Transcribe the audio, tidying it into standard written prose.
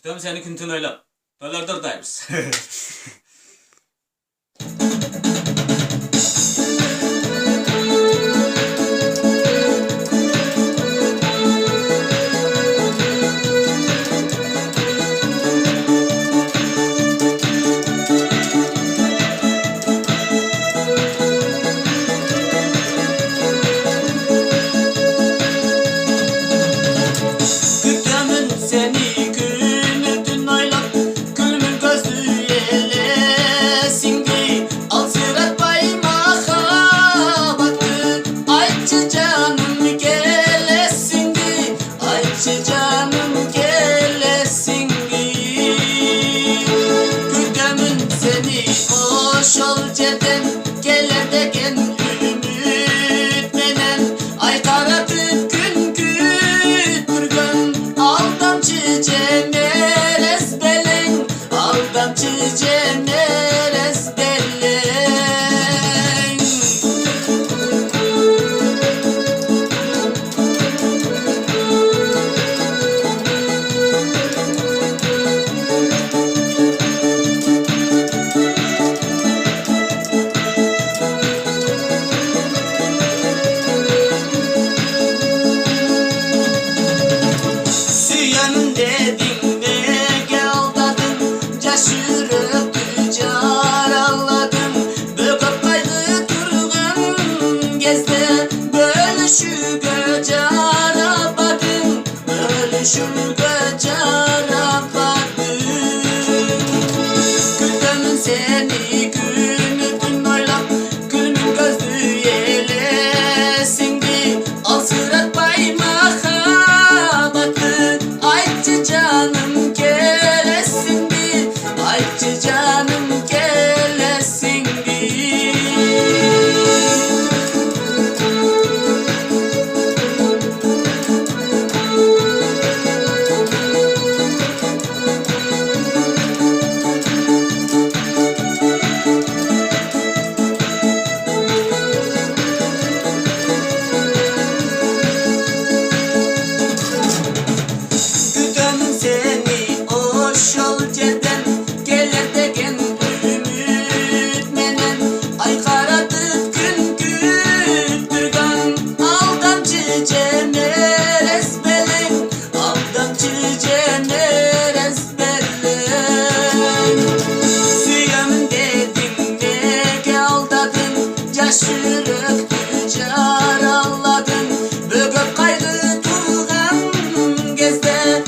Kutam seni küntün oylap. Dolar dayımız. Kutamın seni küntün oylap. Gülümün gözlü elesindi. Al sırat baymağa baktı. Ayçı canım gelesindi. Ayçı canım gelesindi. Kutamın seni hoş ol ceden. Geledegen ümit menen. Ay karatıp gün kütürgön. Aldamçı cemeres belen. Aldamçı cemeres belen. Süyanın dedin ve aldadın. Caşırıp tüccar ağladın. Böküp kaydı turgun gezde. Bölüşü göcara badın. Bölüşü göcara badın. Kutamın seni günüdün oylap. Gülümün gözlü elesindi. Al sırat baymağa baktı. Ayçı canım gelesindi. Ayçı canım gelesindi. Kutamın seni hoş ol ceden. Geledegen ümit menen. Ay karatıp gün kütürgön. Aldamçı cemeres belen. Aldamçı cemeres belen. Süyanın dedin ve aldadın. Caşırık tüccar ağladın. Böküp kaydı turgan gezde.